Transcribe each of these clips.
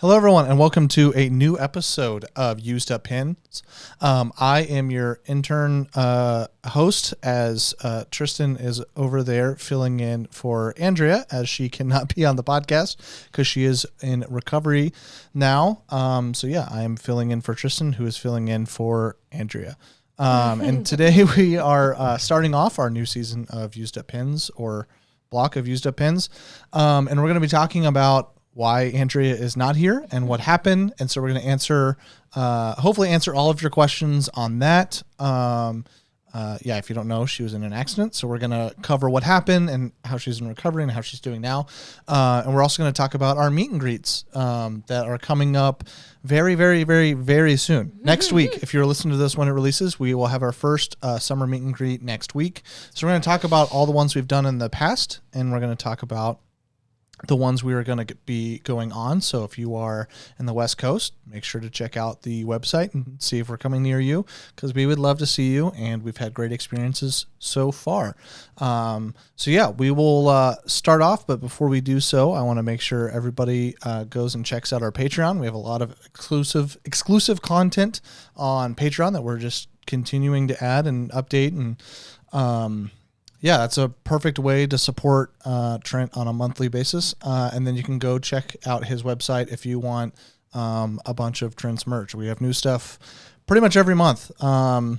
Hello, everyone, and welcome to a new episode of Used Up Pins. I am your intern host, as Tristen is over there filling in for Andrea, as she cannot be on the podcast because she is in recovery now. I am filling in for Tristen, who is filling in for Andrea. And today we are starting off our new season of Used Up Pins, or block of Used Up Pins, and we're going to be talking about why Andrea is not here and what happened. And so we're going to hopefully answer all of your questions on that. If you don't know, she was in an accident. So we're going to cover what happened and how she's in recovery and how she's doing now. And we're also going to talk about our meet and greets that are coming up very, very, very, very soon. Next week, if you're listening to this when it releases, we will have our first summer meet and greet next week. So we're going to talk about all the ones we've done in the past, and we're going to talk about the ones we are going to be going on. So if you are in the West Coast, make sure to check out the website and see if we're coming near you, because we would love to see you, and we've had great experiences so far. We will start off, but before we do so, I want to make sure everybody goes and checks out our Patreon. We have a lot of exclusive content on Patreon that we're just continuing to add and update, and that's a perfect way to support Trent on a monthly basis. And then you can go check out his website if you want a bunch of Trent's merch. We have new stuff pretty much every month. All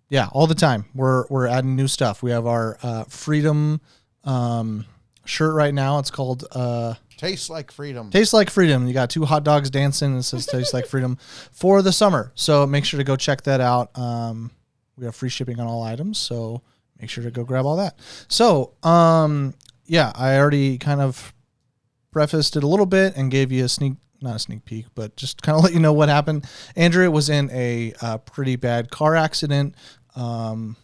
the time. We're adding new stuff. We have our Freedom shirt right now. It's called Tastes Like Freedom. Tastes Like Freedom. You got two hot dogs dancing, and it says Tastes Like Freedom for the summer. So make sure to go check that out. We have free shipping on all items, so make sure to go grab all that. So, I already kind of prefaced it a little bit and gave you not a sneak peek, but just kind of let you know what happened. Andrea was in a pretty bad car accident 2-3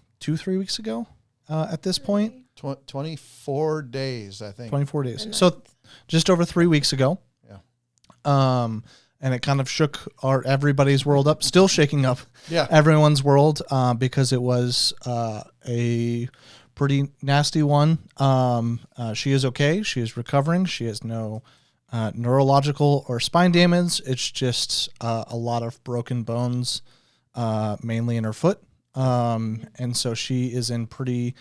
weeks ago at this point. 24 days, I think. 24 days. So just over 3 weeks ago. Yeah. And it kind of shook everybody's world up, still shaking up everyone's world because it was a pretty nasty one. She is okay. She is recovering. She has no neurological or spine damage. It's just a lot of broken bones, mainly in her foot. And so she is in pretty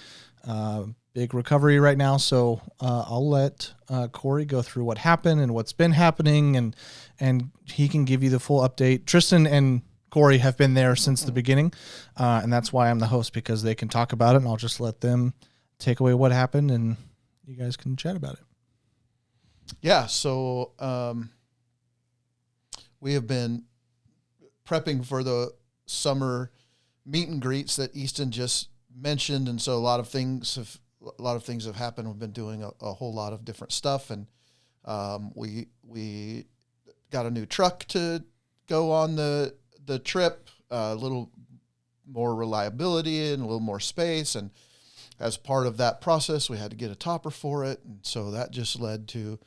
big recovery right now. So I'll let Corey go through what happened and what's been happening, and he can give you the full update. Tristen and Corey have been there since the beginning, and that's why I'm the host, because they can talk about it, and I'll just let them take away what happened, and you guys can chat about it. Yeah, so we have been prepping for the summer meet and greets that Easton just mentioned, and so a lot of things have happened. We've been doing a whole lot of different stuff, and we got a new truck to go on the trip, a little more reliability and a little more space, and as part of that process, we had to get a topper for it, and so that just led to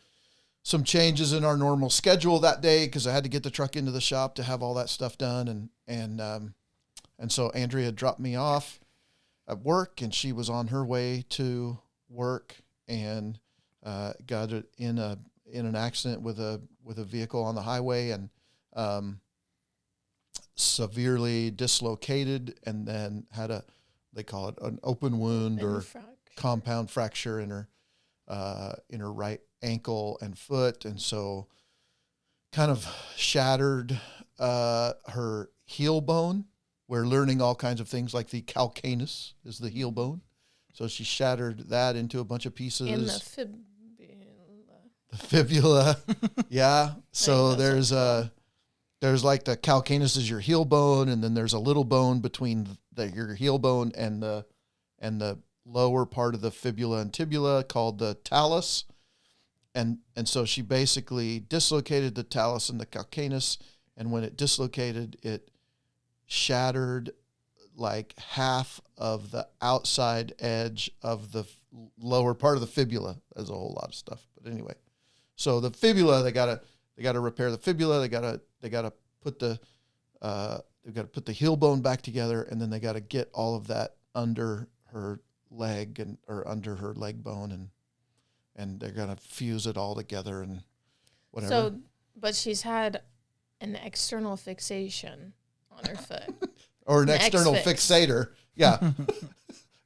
some changes in our normal schedule that day, because I had to get the truck into the shop to have all that stuff done, and so Andrea dropped me off at work, and she was on her way to work and got in an accident with a vehicle on the highway, and severely dislocated, and then had they call it an open wound or compound fracture in her right ankle and foot, and so kind of shattered her heel bone. We're learning all kinds of things, like the calcaneus is the heel bone. So she shattered that into a bunch of pieces. And the fibula. Yeah. So there's like the calcaneus is your heel bone, and then there's a little bone between your heel bone and the lower part of the fibula and tibula called the talus. And so she basically dislocated the talus and the calcaneus, and when it dislocated, it shattered like half of the outside edge of the lower part of the fibula. There's a whole lot of stuff, but anyway. So the fibula, they gotta repair the fibula. They gotta put the heel bone back together, and then they gotta get all of that under her leg or under her leg bone, and they're gonna fuse it all together and whatever. So But she's had an external fixation on her foot. Or an external X-fix. fixator. Yeah.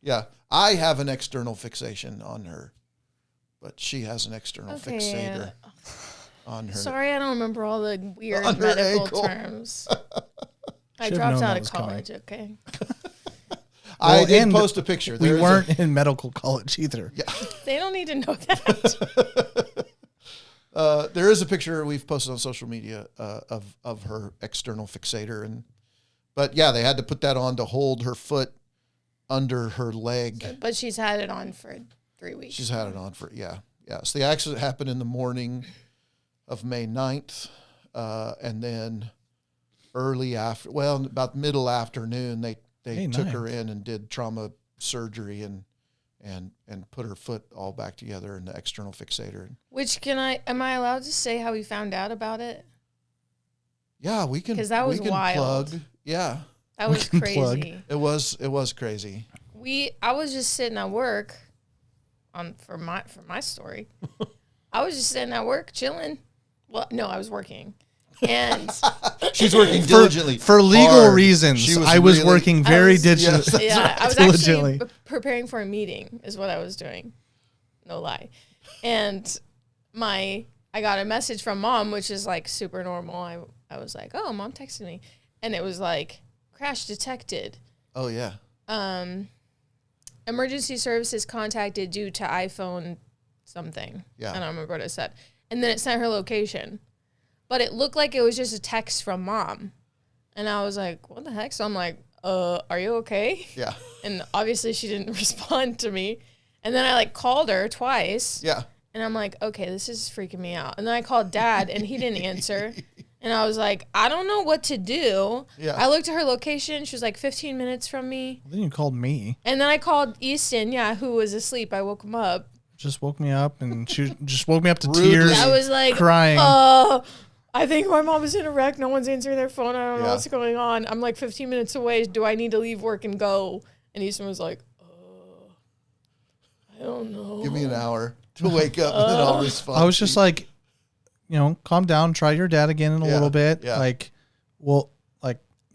Yeah. I have an external fixation on her, but she has an external fixator on her. Sorry, I don't remember all the weird On her medical ankle. terms. I Should've dropped known out that of was coming. college, okay? I Well, did and post a picture. We There's weren't in medical college either. Yeah. They don't need to know that. There is a picture we've posted on social media of her external fixator, but yeah, they had to put that on to hold her foot under her leg. But she's had it on for 3 weeks. She's had it on for So the accident happened in the morning of May 9th, and then about middle afternoon, they May took 9th. her in and did trauma surgery and put her foot all back together in the external fixator. Which am I allowed to say how we found out about it? Yeah, we can. 'Cause that was we can wild. Plug. Yeah, That We was can crazy. plug. it was crazy. I was just sitting at work for my story. I was just sitting at work chilling. Well, no, I was working. And She's working diligently For legal hard. reasons, She I was really- working I very was- diligently. yeah, I was diligently. actually preparing for a meeting is what I was doing. No lie. And I got a message from Mom, which is like super normal. I was like, oh, Mom texted me. And it was like, crash detected. Oh yeah. Emergency services contacted due to iPhone something. Yeah. I don't remember what it said. And then it sent her location. But it looked like it was just a text from Mom. And I was like, what the heck? So I'm like, are you okay? Yeah. And obviously she didn't respond to me. And then I like called her twice. Yeah. And I'm like, okay, this is freaking me out. And then I called Dad and he didn't answer. And I was like, I don't know what to do. Yeah. I looked at her location. She was like 15 minutes from me. Then you called me. And then I called Easton, who was asleep. I woke him up. Just woke me up, and she just woke me up to Rudely. tears. I was like, crying. I think my mom is in a wreck. No one's answering their phone. I don't know Yeah. what's going on. I'm like 15 minutes away. Do I need to leave work and go? And Easton was like, I don't know. Give me an hour to wake up and then I'll respond. I was just like, calm down. Try your dad again in a Yeah, little bit. yeah.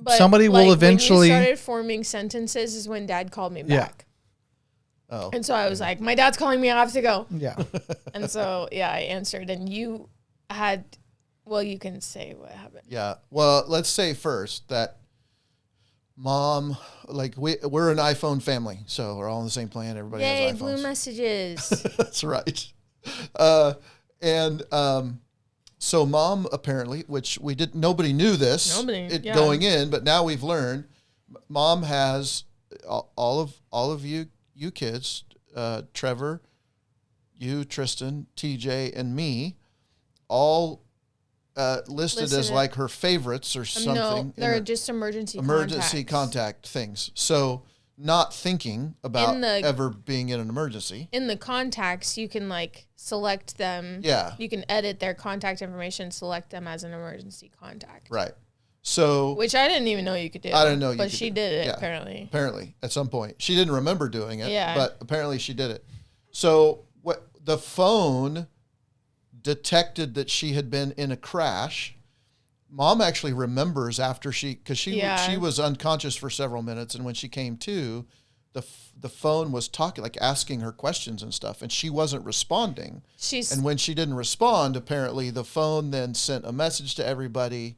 But, somebody will like, eventually. when you started forming sentences is when Dad called me Yeah. back. Oh. And so I was like, my dad's calling me. I have to go. Yeah. And so, I answered. And you can say what happened. Yeah. Well, let's say first that Mom, like we're an iPhone family, so we're all on the same plan. Everybody Yay, has iPhones. blue messages. That's right. So Mom apparently, which nobody knew this going in, but now we've learned. Mom has all of you kids, Trevor, you, Tristen, TJ, and me, all listed as like her favorites or something. No, they're just emergency contact things. So not thinking about ever being in an emergency. In the contacts, you can like select them. Yeah. You can edit their contact information, select them as an emergency contact. Right. So, which I didn't even know you could do. I didn't know you but could she do. did it Yeah. apparently. Apparently, at some point, she didn't remember doing it. Yeah. But apparently, she did it. So, what the phone detected that she had been in a crash. Mom actually remembers after she was unconscious for several minutes, and when she came to, the phone was talking, like asking her questions and stuff, and she wasn't responding. And when she didn't respond, apparently the phone then sent a message to everybody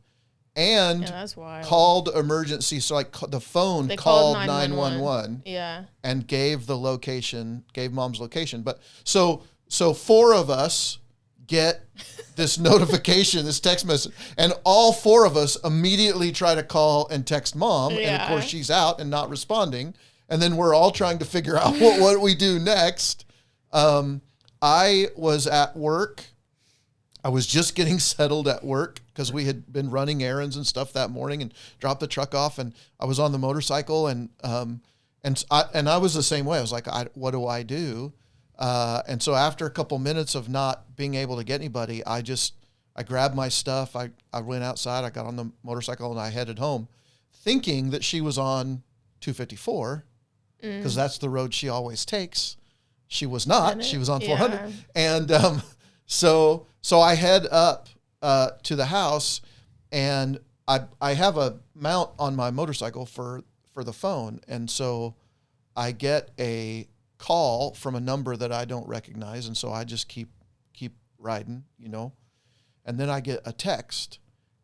and that's wild. called emergency. So like the phone called 911 and gave Mom's location. But so four of us get this notification, this text message, and all four of us immediately try to call and text Mom. And of course she's out and not responding. And then we're all trying to figure out what we do next. I was at work. I was just getting settled at work because we had been running errands and stuff that morning and dropped the truck off. And I was on the motorcycle and I was the same way. I was like, what do I do? And so after a couple minutes of not being able to get anybody, I grabbed my stuff. I went outside. I got on the motorcycle and I headed home, thinking that she was on 254 because that's the road she always takes. She was not. She was on 400. And so I head up to the house, and I have a mount on my motorcycle for the phone, and so I get a call from a number that I don't recognize, and so I just keep riding, and then I get a text,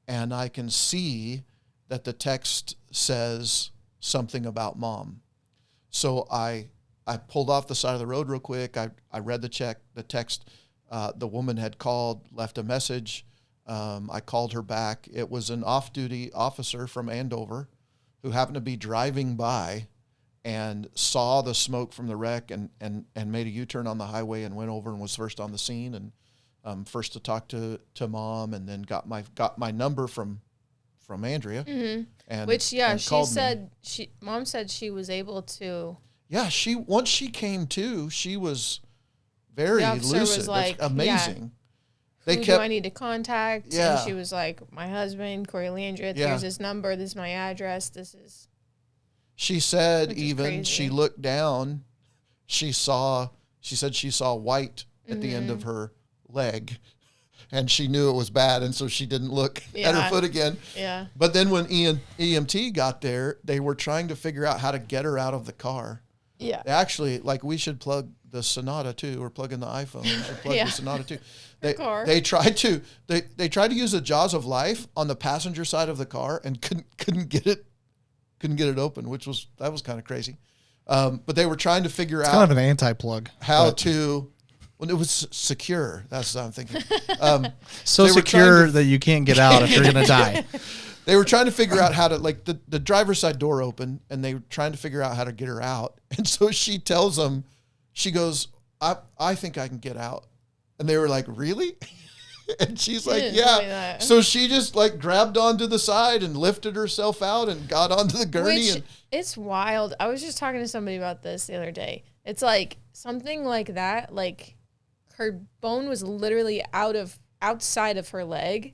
and I can see that the text says something about Mom. So I pulled off the side of the road real quick. I read the text. The woman had called, left a message. I called her back. It was an off-duty officer from Andover who happened to be driving by and saw the smoke from the wreck and made a U-turn on the highway and went over and was first on the scene and first to talk to Mom, and then got my number from Andrea. Mm-hmm. And which she said me. Mom said she was able to. Yeah, once she came to, she was very lucid. Was like, amazing. Who do I need to contact? Yeah. And she was like, my husband, Corey Landreth, here's his number, this is my address, this is. She said crazy. She looked down, she said she saw white at the end of her leg, and she knew it was bad, and so she didn't look at her foot again. Yeah. But then when EMT got there, they were trying to figure out how to get her out of the car. Yeah. Actually, we should plug the Sonata too, or plug in the iPhone. We should plug the Sonata too. They tried to use the jaws of life on the passenger side of the car and couldn't get it open, that was kind of crazy. But they were trying to figure out kind of an anti-plug how to. Well, it was secure. That's what I'm thinking. So secure that you can't get out if you're going to die. They were trying to figure out how to, the driver's side door open, and they were trying to figure out how to get her out. And so she tells them, she goes, I think I can get out. And they were like, really? And she's like, yeah. So she just grabbed onto the side and lifted herself out and got onto the gurney. It's wild. I was just talking to somebody about this the other day. It's like something like that, her bone was literally outside of her leg,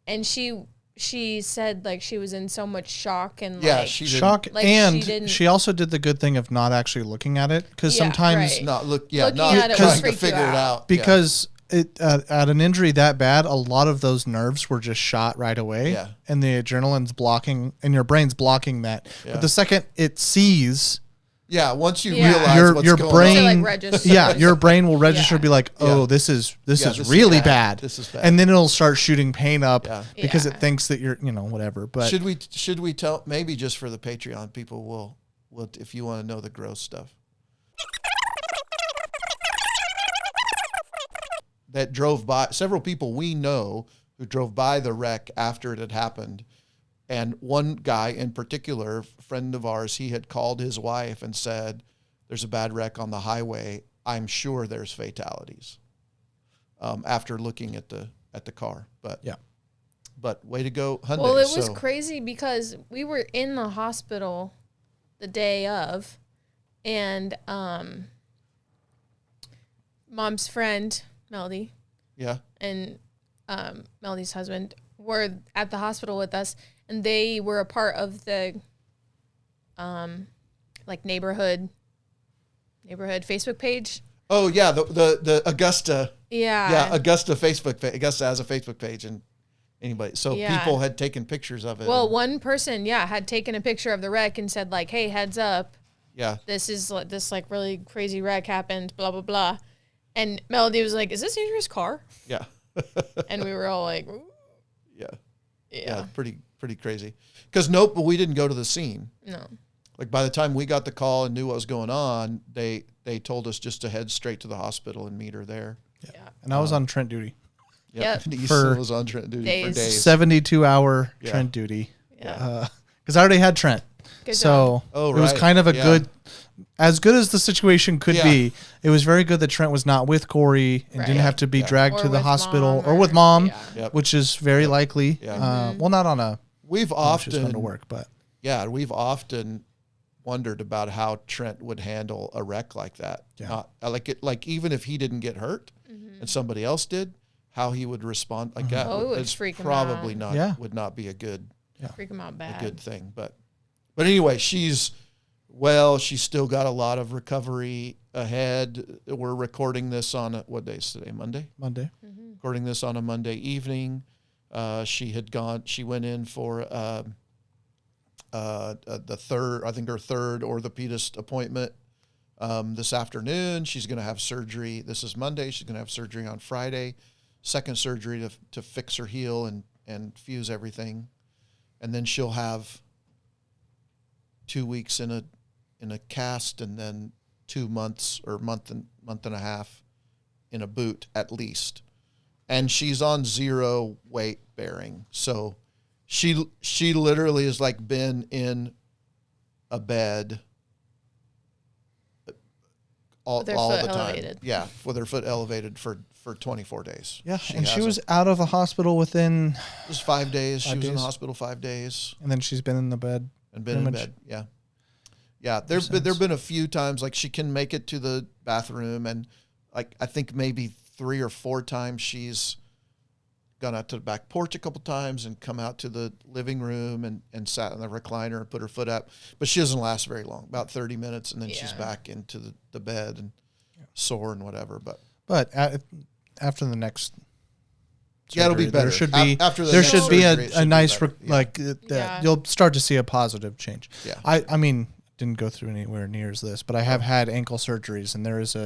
and she said she was in so much shock and shock, and she also did the good thing of not actually looking at it, because sometimes not looking at it trying to figure it out, because at an injury that bad, a lot of those nerves were just shot right away, and the adrenaline's blocking, and your brain's blocking that. But the second it sees. Yeah, once you realize what's your going brain, on. Your brain will register, be like, oh, this is really bad. This is bad. And then it'll start shooting pain up because it thinks that you're, whatever. But should we tell, maybe just for the Patreon people, we'll if you want to know the gross stuff. That drove by, several people we know who drove by the wreck after it had happened. And one guy in particular, a friend of ours, he had called his wife and said, there's a bad wreck on the highway. I'm sure there's fatalities, after looking at the car. But way to go, Hyundai. Well, it was crazy because we were in the hospital the day of, and Mom's friend, Melody, and Melody's husband were at the hospital with us. And they were a part of the, neighborhood Facebook page. Oh yeah, the Augusta. Yeah. Augusta Facebook page. Augusta has a Facebook page, and anybody. So people had taken pictures of it. Well, one person, had taken a picture of the wreck and said hey, heads up. Yeah. This really crazy wreck happened. Blah blah blah. And Melody was like, "Is this Andrea's car?" Yeah. And we were all like, ooh. Yeah. Pretty crazy. But we didn't go to the scene. No. By the time we got the call and knew what was going on, they told us just to head straight to the hospispittal and meet her there. Yeah. And I was on Trent duty. Yep. Easton was on Trent duty for days. 72-hour Trent duty. Yeah. Because I already had Trent. Good so job. It was kind of a good, as good as the situation could be. It was very good that Trent was not with Corey and didn't have to be dragged to the hospital or with Mom, which is very likely. Yeah. Well, not on a. We've often to work, but we've often wondered about how Trent would handle a wreck like that. Yeah. Even if he didn't get hurt and somebody else did, how he would respond like that. Oh, it would it's freak him probably out. not would not be a good freak him out bad. A good thing. But anyway, she's still got a lot of recovery ahead. We're recording this on what day is today? Monday? Monday. Mm-hmm. Recording this on a Monday evening. She went in for the third, I think her third orthopedist appointment this afternoon. She's going to have surgery. This is Monday. She's going to have surgery on Friday. Second surgery to fix her heel and fuse everything, and then she'll have 2 weeks in a cast, and then 2 months or month and a half in a boot at least. And she's on 0 weight bearing, so she literally has like been in a bed all the time. Yeah, with her foot elevated for 24 days. Yeah, she was out of the hospital within... It was 5 days. She was in the hospital 5 days. And then she's been in the bed. And been in bed, yeah. Yeah, there've been a few times, like, she can make it to the bathroom, and, like, I think maybe 3 or 4 times she's gone out to the back porch a couple times and come out to the living room and sat in the recliner and put her foot up. But she doesn't last very long, about 30 minutes, and then she's back into the bed and sore and whatever. But after the next surgery, it'll be better. There should be there should be a nice you'll start to see a positive change. Yeah. I mean, didn't go through anywhere near as this, but I have had ankle surgeries, and there is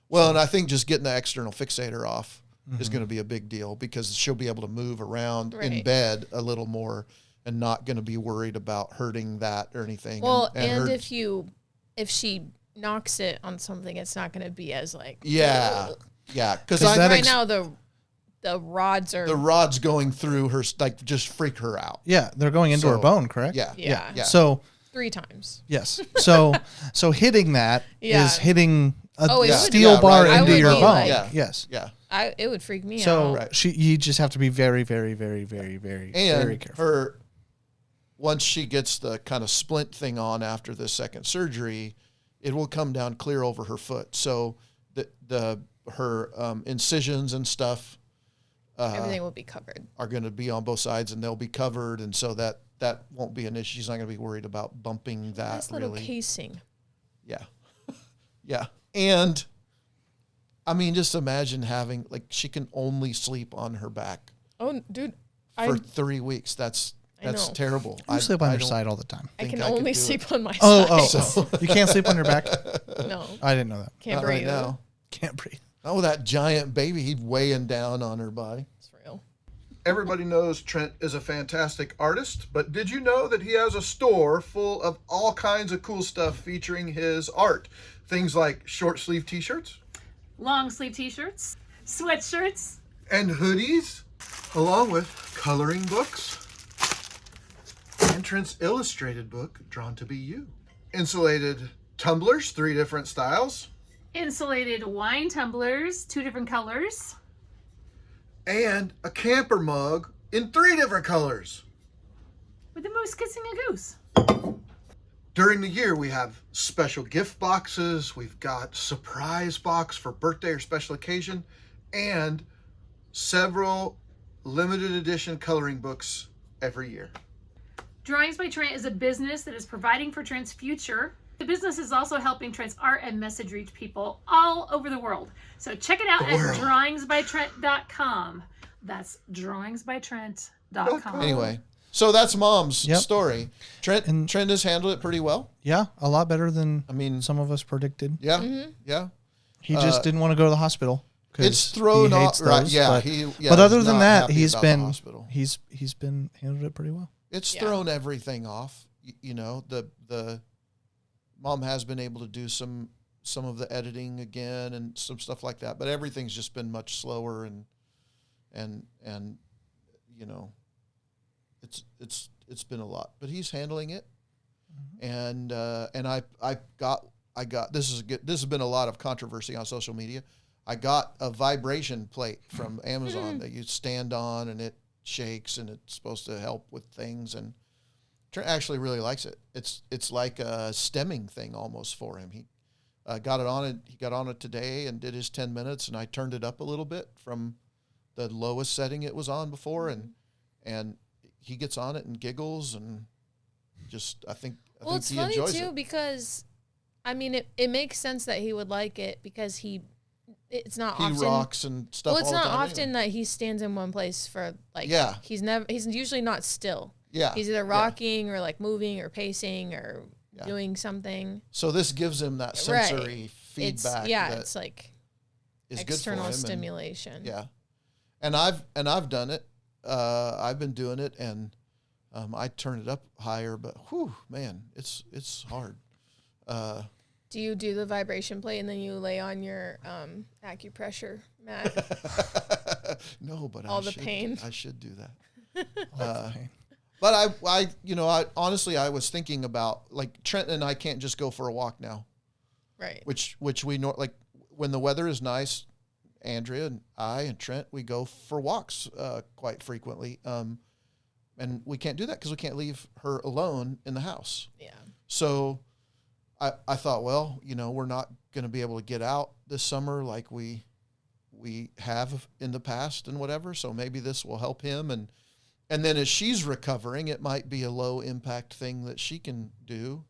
well, and I think just getting the external fixator off is going to be a big deal, because she'll be able to move around in bed a little more and not going to be worried about hurting that or anything. Well, and if she knocks it on something, it's not going to be as like because right now the rods going through her, like, just freak her out. Yeah, they're going into her bone, correct? Yeah. So 3 times. Yes. So hitting that is hitting a steel bar into your bone. Like, yes. It would freak me out. So you just have to be very, very, very, very, very, very careful. Once she gets the kind of splint thing on after the second surgery, it will come down clear over her foot. So her incisions and stuff, everything will be covered. Are going to be on both sides, and they'll be covered, and so that won't be an issue. She's not going to be worried about bumping that. Nice little casing. Yeah, yeah, and I mean, just imagine having, like, she can only sleep on her back. Oh, dude, for 3 weeks. That's terrible. I sleep on your side all the time. I can only sleep on my side. Oh, you can't sleep on your back? No. I didn't know that. Can't breathe. Right now. Can't breathe. Oh, that giant baby, he's weighing down on her body. It's real. Everybody knows Trent is a fantastic artist, but did you know that he has a store full of all kinds of cool stuff featuring his art? Things like short sleeve t-shirts, long sleeve t-shirts, sweatshirts, and hoodies, along with coloring books, and Trent's illustrated book, Drawn to Be You. Insulated tumblers, 3 different styles. Insulated wine tumblers, 2 different colors. And a camper mug in 3 different colors. With the moose kissing a goose. During the year, we have special gift boxes. We've got surprise box for birthday or special occasion, and several limited edition coloring books every year. Drawings by Trent is a business that is providing for Trent's future. The business is also helping Trent's art and message reach people all over the world. So check it out at drawingsbytrent.com. That's drawingsbytrent.com. Anyway, so that's Mom's story. Trent has handled it pretty well. Yeah, a lot better than some of us predicted. Yeah, He just didn't want to go to the hospital. It's thrown off. Right, but other than that, he's been handled it pretty well. It's thrown everything off. You know, the Mom has been able to do some of the editing again and some stuff like that, but everything's just been much slower and you know, it's been a lot. But he's handling it, and I got this has been a lot of controversy on social media. I got a vibration plate from Amazon that you stand on and it shakes, and it's supposed to help with things, and Trent actually really likes it. It's like a stemming thing almost for him. He got it on it. He got on it today and did his 10 minutes, and I turned it up a little bit from the lowest setting it was on before, and he gets on it and giggles, and just I think he enjoys it. Well, it's funny too because, I mean, it makes sense that he would like it because he it's not he often. rocks and stuff. Well, it's all the not time often that he stands in one place for like. Yeah. He's usually not still. Yeah. He's either rocking or like moving or pacing or doing something. So this gives him that sensory feedback. It's like is external good for him stimulation. And I've done it. I've been doing it, and I turn it up higher, but whew, man, it's hard. Do you do the vibration plate and then you lay on your acupressure mat? No, but pain. I should do that. But I honestly, I was thinking about, like, Trent and I can't just go for a walk now. Right. Which we know, like, when the weather is nice, Andrea and I and Trent, we go for walks quite frequently. And we can't do that because we can't leave her alone in the house. Yeah. So I thought, well, we're not going to be able to get out this summer like we have in the past and whatever. So maybe this will help him. And then as she's recovering, it might be a low impact thing that she can do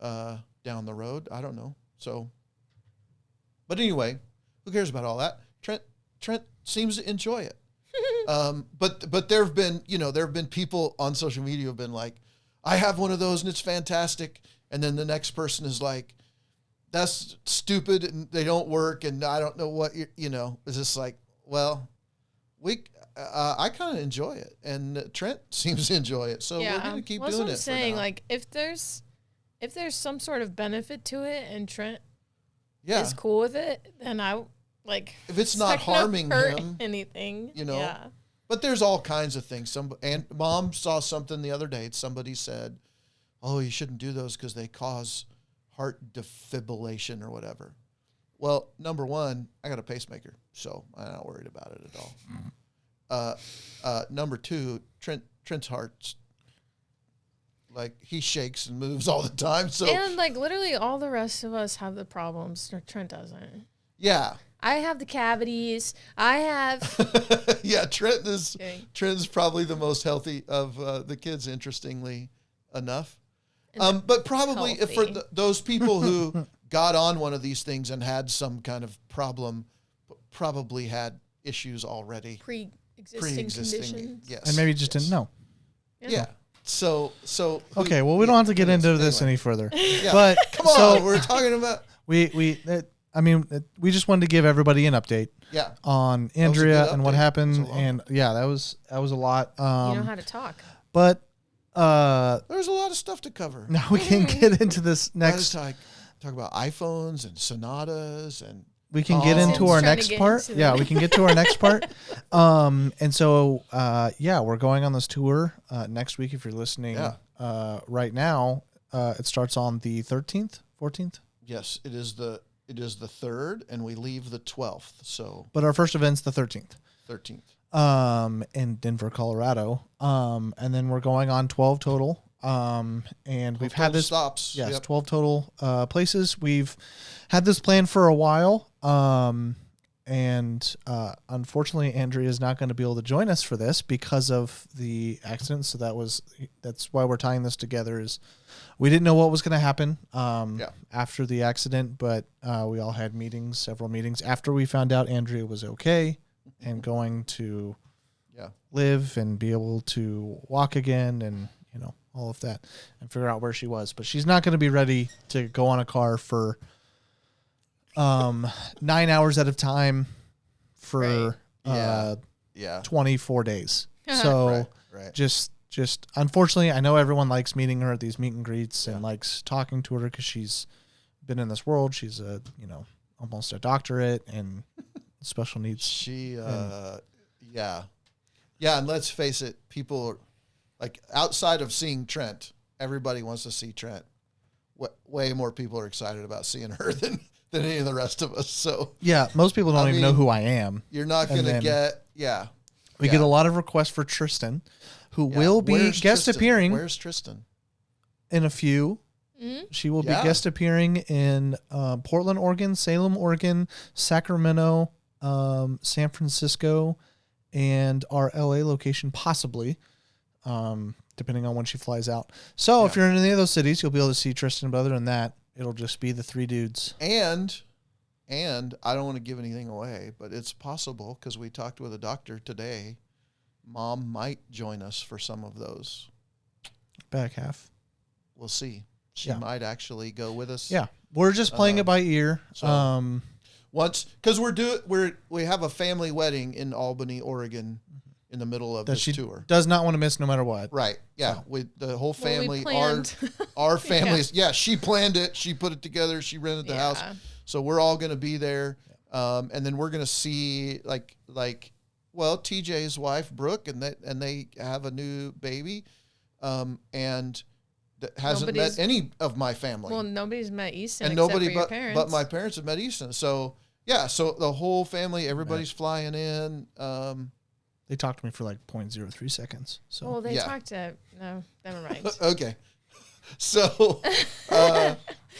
down the road. I don't know. So, but anyway, who cares about all that? Trent seems to enjoy it. But there have been people on social media who have been like, I have one of those and it's fantastic. And then the next person is like, that's stupid and they don't work. And I don't know what, it's just like, well, I kind of enjoy it, and Trent seems to enjoy it, so we're gonna keep doing it. That's what I'm saying. Like, if there's some sort of benefit to it, and Trent is cool with it, then if it's not harming him, anything, But there's all kinds of things. And Mom saw something the other day. Somebody said, "Oh, you shouldn't do those because they cause heart defibrillation or whatever." Well, number one, I got a pacemaker, so I'm not worried about it at all. Number two, Trent's heart's like he shakes and moves all the time. So and like literally all the rest of us have the problems. Trent doesn't. Yeah. I have the cavities. I have. Yeah, Trent's probably the most healthy of the kids. Interestingly enough, but probably if for those people who got on one of these things and had some kind of problem, probably had issues already. Pre-existing conditions. Yes. And maybe just didn't know. Yeah. So okay, well, we don't have to get into this any further. Yeah. But come on, we're talking about we just wanted to give everybody an update. Yeah. On Andrea and what happened, and that was a lot. You know how to talk. But there's a lot of stuff to cover. Now we can get into this next. Talk about iPhones and Sonatas and. We can get into our next part. Yeah, we can get to our next part. And so, we're going on this tour next week. If you're listening right now, it starts on the 13th, 14th. Yes, it is the 3rd, and we leave the 12th. So, but our first event's the 13th. 13th. In Denver, Colorado. And then we're going on 12 total. And we've had this stops. Yes, yep. 12 total places. We've had this plan for a while. Unfortunately, Andrea is not going to be able to join us for this because of the accident. So that's why we're tying this together. Is we didn't know what was going to happen after the accident, but we all had several meetings after we found out Andrea was okay and going to live and be able to walk again and all of that and figure out where she was. But she's not going to be ready to go on a car for 9 hours at a time for 24 days. So just unfortunately, I know everyone likes meeting her at these meet and greets and likes talking to her because she's been in this world. She's almost a doctorate and special needs. And let's face it, people like outside of seeing Trent, everybody wants to see Trent. Way more people are excited about seeing her than any of the rest of us. So most people don't even know who I am. You're not going to get We get a lot of requests for Tristen, who will be guest appearing. Where's Tristen? In a few. Mm-hmm. She will be guest appearing in Portland, Oregon, Salem, Oregon, Sacramento, San Francisco, and our LA location possibly. Depending on when she flies out. So if you're in any of those cities, you'll be able to see Tristen. But other than that, it'll just be the three dudes. And And I don't want to give anything away, but it's possible because we talked with a doctor today. Mom might join us for some of those. Back half. We'll see. She might actually go with us. Yeah, we're just playing it by ear. So once, because we have a family wedding in Albany, Oregon, in the middle of this tour. Does not want to miss no matter what. Right. Yeah. So. The whole family, planned. our families. Yeah. She planned it. She put it together. She rented the house. So we're all going to be there. And then we're going to see TJ's wife, Brooke, and they have a new baby. And hasn't met any of my family. Well, nobody's met Easton and except nobody for your parents. but my parents have met Easton. So yeah, so the whole family, everybody's flying in. They talked to me for like 0.03 seconds. So well, they talked to no, never mind. Okay, so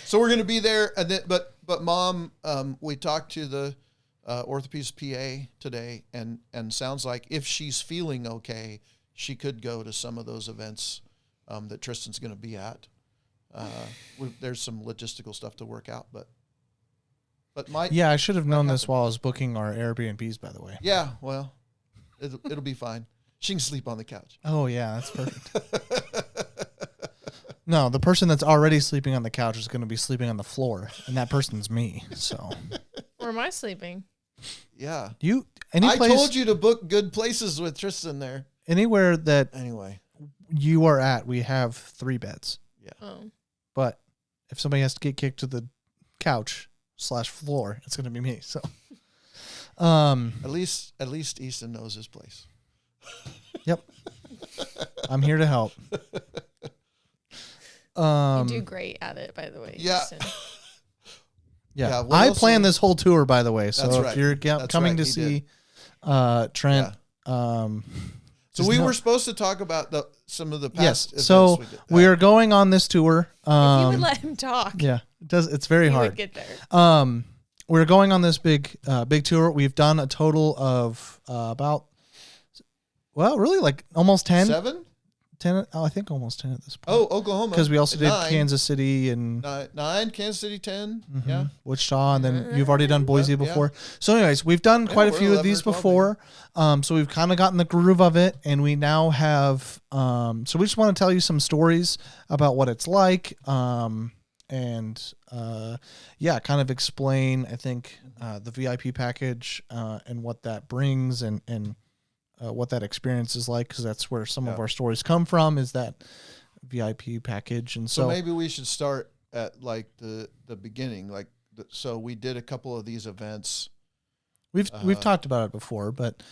so we're gonna be there, and then but Mom, we talked to the orthopedist PA today, and sounds like if she's feeling okay, she could go to some of those events that Tristen's going to be at. There's some logistical stuff to work out, but I should have known this while I was booking our Airbnbs, by the way. Yeah, well, it'll be fine. She can sleep on the couch. Oh yeah, that's perfect. No, the person that's already sleeping on the couch is going to be sleeping on the floor, and that person's me. So where am I sleeping? Yeah, I told you to book good places with Tristen there. Anywhere that you are at, we have 3 beds. Yeah. Oh. But if somebody has to get kicked to the couch / floor, it's going to be me. So, at least Easton knows his place. Yep. I'm here to help. You do great at it, by the way. Yeah. Yeah. I planned this whole tour, by the way. So if you're coming to see Trent, so we were supposed to talk about some of the past events. So we are going on this tour. If you would let him talk. Yeah, it's very hard. Would get there. We're going on this big tour. We've done a total of almost 10. 7? 10, I think almost 10 at this point. Oh, Oklahoma. Because we also did 9. Kansas City and 9, Kansas City 10. Yeah. Wichita, and then you've already done Boise before. So anyways, we've done quite a few of these before. So we've kind of gotten the groove of it, and we now have so we just want to tell you some stories about what it's like. And kind of explain, I think, the VIP package and what that brings and what that experience is like, because that's where some of our stories come from, is that VIP package. And so maybe we should start at like the beginning. So we did a couple of these events. We've talked about it before, but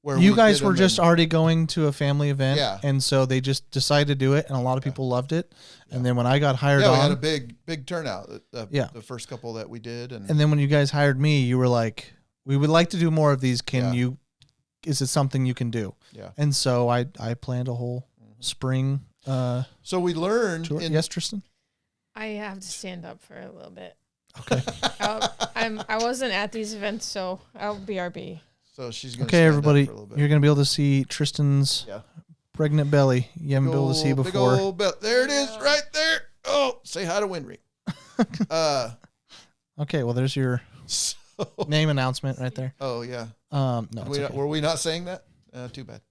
where you guys were just already going to a family event, Yeah. and so they just decided to do it, and a lot of people loved it. Yeah. And then when I got hired we on, had a big turnout. The first couple that we did, and then when you guys hired me, you were like, "We would like to do more of these. Is it something you can do?" Yeah. And so I planned a whole spring. So we learned. Yes, Tristen. I have to stand up for a little bit. Okay. I wasn't at these events, so I'll BRB. So she's going to okay, everybody. For a little bit. You're going to be able to see Tristen's pregnant belly. You haven't been able to see before. Big old belly. There it is, right there. Oh, say hi to Winry. Okay, well, there's your name announcement right there. Oh yeah. No, were we not saying that? Too bad.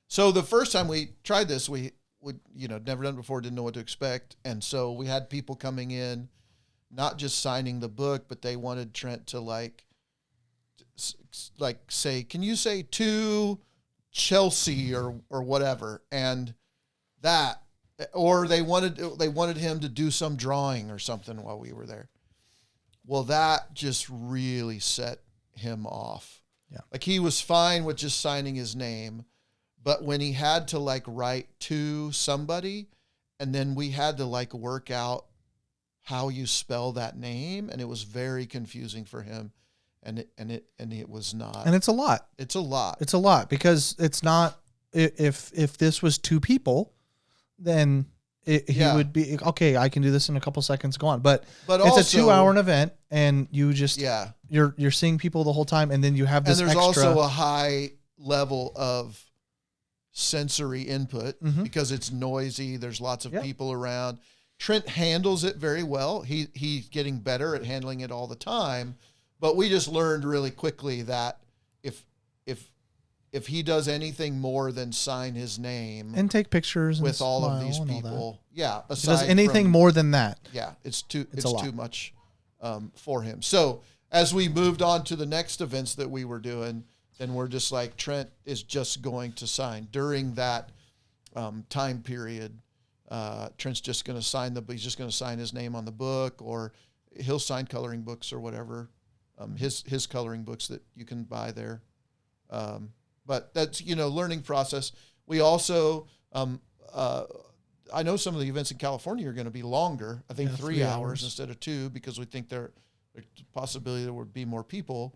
So the first time we tried this, we never done it before, didn't know what to expect, and so we had people coming in, not just signing the book, but they wanted Trent to like say, "Can you say to Chelsea or whatever?" And that, or they wanted him to do some drawing or something while we were there. Well, that just really set him off. Yeah. Like he was fine with just signing his name, but when he had to like write to somebody, and then we had to like work out how you spell that name, and it was very confusing for him, and it was not. And it's a lot. It's a lot. It's a lot, because it's not, if this was 2 people, then he would be okay. I can do this in a couple seconds. Go on, but it's also, a 2-hour event, and you just you're seeing people the whole time, and then you have this. And there's extra. also a high level of sensory input because it's noisy. There's lots of people around. Trent handles it very well. He's getting better at handling it all the time, but we just learned really quickly that if he does anything more than sign his name and take pictures with all of these and all people, yeah, if he does anything more than that, yeah, it's too much for him. So as we moved on to the next events that we were doing, then we're just like, Trent is just going to sign during that time period. Trent's just going to he's just going to sign his name on the book, or he'll sign coloring books or whatever. His coloring books that you can buy there. But that's, learning process. We also, I know some of the events in California are going to be longer. I think 3 hours instead of 2, because we think there's a possibility there would be more people.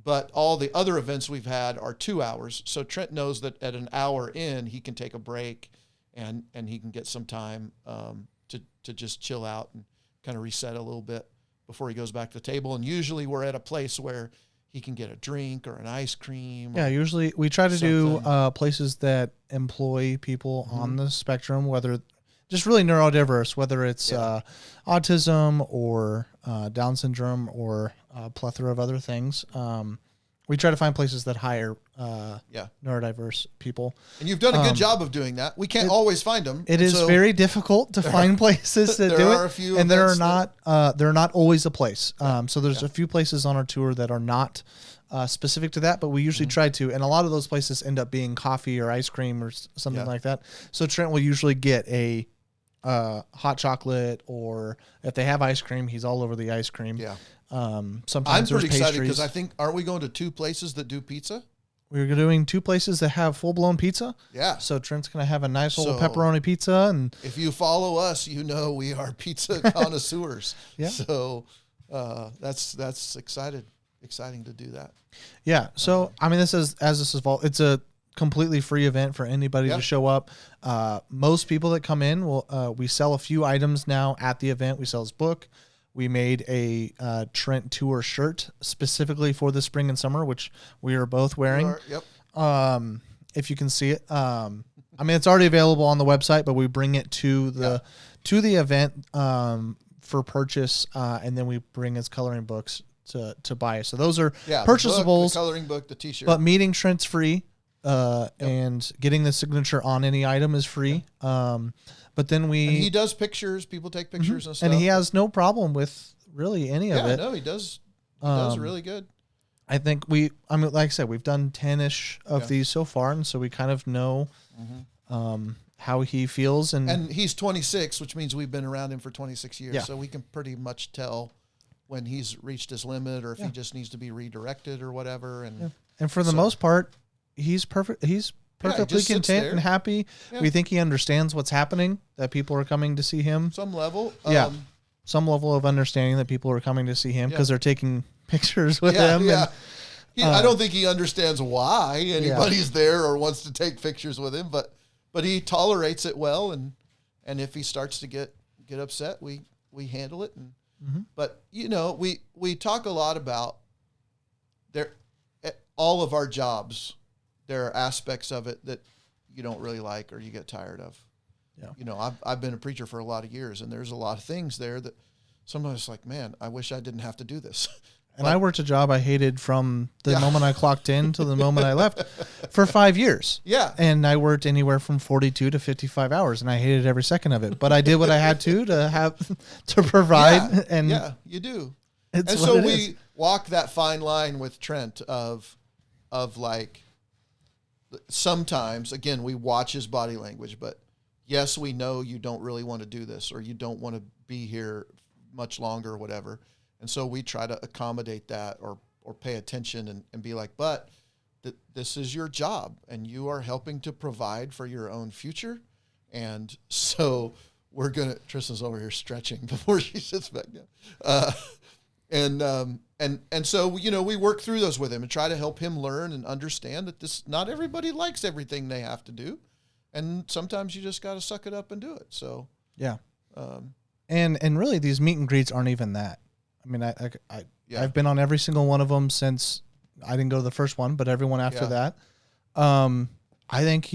But all the other events we've had are 2 hours. So Trent knows that at an hour in, he can take a break and he can get some time to just chill out and kind of reset a little bit before he goes back to the table. And usually we're at a place where he can get a drink or an ice cream. Yeah, usually we try to do places that employ people on the spectrum, whether just really neurodiverse, whether it's autism or Down syndrome or a plethora of other things. We try to find places that hire neurodiverse people. And you've done a good job of doing that. We can't always find them. It is very difficult to find places that do it. And they're not always a place. So there's a few places on our tour that are not specific to that, but we usually try to. And a lot of those places end up being coffee or ice cream or something like that. So Trent will usually get a hot chocolate, or if they have ice cream, he's all over the ice cream. Yeah. Sometimes I'm pretty there's excited because pastries. aren't we going to 2 places that do pizza? We're doing 2 places that have full-blown pizza. Yeah. So Trent's going to have a nice little pepperoni pizza. And if you follow us, we are pizza connoisseurs. Yeah. So that's exciting to do that. Yeah. So, this is, as this evolves, it's a completely free event for anybody to show up. Most people that come in we sell a few items now at the event. We sell his book. We made a Trent tour shirt specifically for the spring and summer, which we are both wearing. Yep. If you can see it, it's already available on the website, but we bring it to the event for purchase, and then we bring his coloring books to buy. So those are purchasables. The coloring book, the T-shirt. But meeting Trent's free, and getting the signature on any item is free. But then he does pictures. People take pictures and stuff. And he has no problem with really any of it. Yeah, no, he does. He does really good. I think like I said, we've done 10-ish of these so far, and so we kind of know how he feels. And he's 26, which means we've been around him for 26 years. Yeah. So we can pretty much tell when he's reached his limit or if he just needs to be redirected or whatever. And for the most part, he's perfect. He's perfectly content and happy. Yeah. We think he understands what's happening, that people are coming to see him. Some level. Some level of understanding that people are coming to see him because they're taking pictures with him. Yeah. I don't think he understands why anybody's there or wants to take pictures with him, but he tolerates it well. And if he starts to get upset, we handle it. But we talk a lot about all of our jobs. There are aspects of it that you don't really like or you get tired of. Yeah. I've been a preacher for a lot of years, and there's a lot of things there that sometimes it's like, man, I wish I didn't have to do this. And I worked a job I hated from the moment I clocked in to the moment I left for 5 years. Yeah. And I worked anywhere from 42 to 55 hours, and I hated every second of it. But I did what I had to provide. Yeah, and you do. And so we walk that fine line with Trent of like, sometimes, again, we watch his body language, but yes, we know you don't really want to do this or you don't want to be here much longer or whatever. And so we try to accommodate that or pay attention and be like, but this is your job and you are helping to provide for your own future. And so we're going to, Tristan's over here stretching before she sits back down. And so, we work through those with him and try to help him learn and understand that not everybody likes everything they have to do. And sometimes you just got to suck it up and do it. So, yeah. And really these meet and greets aren't even that. I've been on every single one of them since I didn't go to the first one, but everyone after that. I think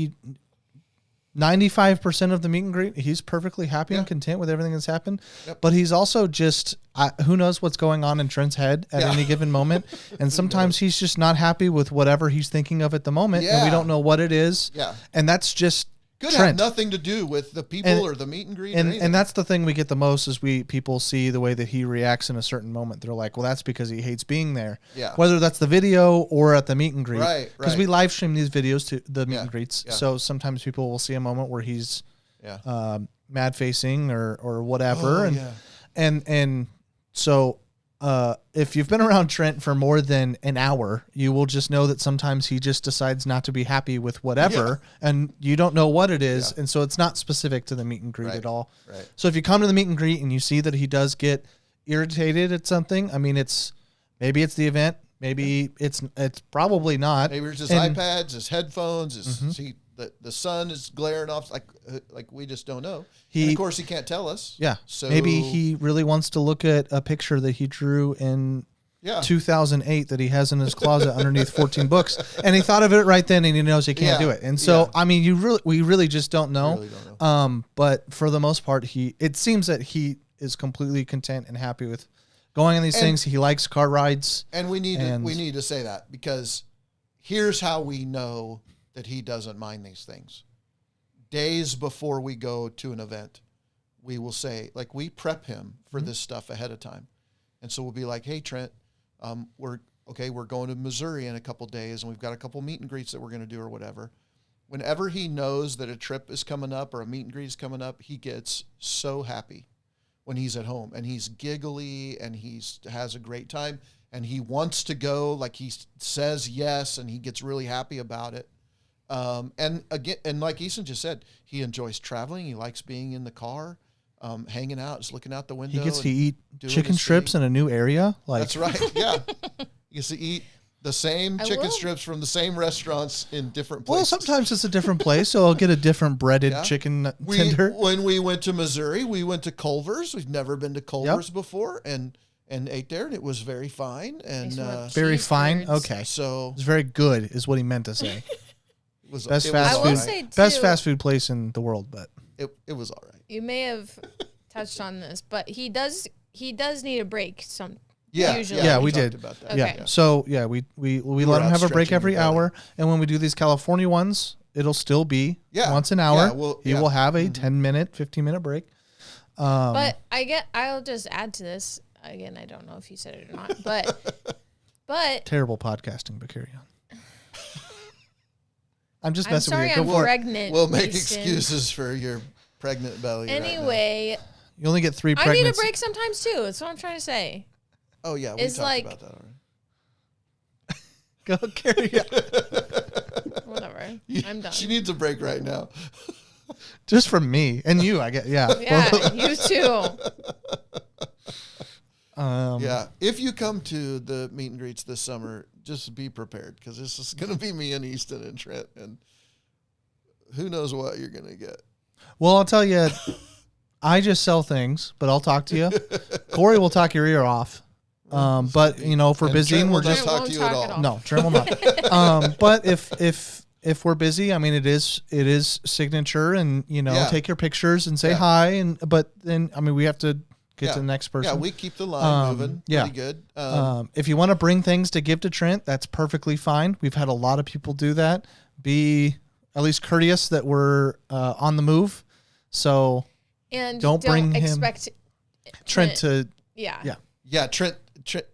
95% of the meet and greet, he's perfectly happy and content with everything that's happened. Yep. But he's also just, who knows what's going on in Trent's head at any given moment. And sometimes he's just not happy with whatever he's thinking of at the moment. And we don't know what it is. Yeah. And that's just Could Trent. have nothing to do with the people or the meet and greet. And that's the thing we get the most is people see the way that he reacts in a certain moment. They're like, well, that's because he hates being there. Yeah. Whether that's the video or at the meet and greet. Right. Because we live stream these videos to the meet and greets. Yeah. So sometimes people will see a moment where he's Yeah. mad facing or whatever. Oh, and so if you've been around Trent for more than an hour, you will just know that sometimes he just decides not to be happy with whatever, and you don't know what it is. And so it's not specific to the meet and greet at all. Right. So if you come to the meet and greet and you see that he does get irritated at something, I mean, maybe it's the event. Maybe it's probably not. Maybe it's his iPads, his headphones, the sun is glaring off. Like we just don't know. And of course, he can't tell us. Yeah. So maybe he really wants to look at a picture that he drew in 2008 that he has in his closet underneath 14 books, and he thought of it right then, and he knows he can't do it. And so, I mean, we really just don't know. Really don't know. But for the most part, it seems that he is completely content and happy with going on these things. He likes car rides, and we need to say that, because here's how we know that he doesn't mind these things. Days before we go to an event, we will say, like, we prep him for this stuff ahead of time. And so we'll be like, hey, Trent, we're going to Missouri in a couple days, and we've got a couple meet and greets that we're going to do or whatever. Whenever he knows that a trip is coming up or a meet and greet is coming up, he gets so happy when he's at home, and he's giggly, and has a great time, and he wants to go. Like, he says yes, and he gets really happy about it. And again, and like Easton just said, he enjoys traveling. He likes being in the car, hanging out, just looking out the window. He gets to eat chicken strips in a new area. Like, that's right. Yeah. He gets to eat the same chicken strips from the same restaurants in different places. Well, sometimes it's a different place, so I'll get a different breaded chicken tender. When we went to Missouri, we went to Culver's. We've never been to Culver's before, and ate there, and it was very fine. And very fine. Okay, so it's very good, is what he meant to say. Best fast food place in the world, but it was all right. You may have touched on this, but he does need a break. Usually. We did. About that. Okay. Yeah. So we let him have a break every hour, and when we do these California ones, it'll still be once an hour. He will have a 10-minute, 15-minute break. But I'll just add to this again. I don't know if you said it or not, but terrible podcasting, but carry on. I'm just I'm messing sorry, with you. I'm pregnant. We'll make Easton. excuses for your pregnant belly. Anyway, you only get 3 I pregnancies. need a break sometimes too. That's what I'm trying to say. Oh yeah, we It's talked about that already. Go carry on. Whatever. I'm done. She needs a break right now. Just from me and you, I get. Yeah. Yeah, you too. Yeah, if you come to the meet and greets this summer, just be prepared, because this is going to be me and Easton and Trent, and who knows what you're going to get. Well, I'll tell you, I just sell things, but I'll talk to you. Corey will talk your ear off. But if we're busy, Trent and we're will not just talk to you at all. No, Trent will not. But if we're busy, I mean, it is signature, and take your pictures and say hi, but then I mean we have to get to the next person. Yeah, we keep the line moving pretty good. If you want to bring things to give to Trent, that's perfectly fine. We've had a lot of people do that. Be at least courteous that we're on the move. So And don't bring expect Trent to Trent.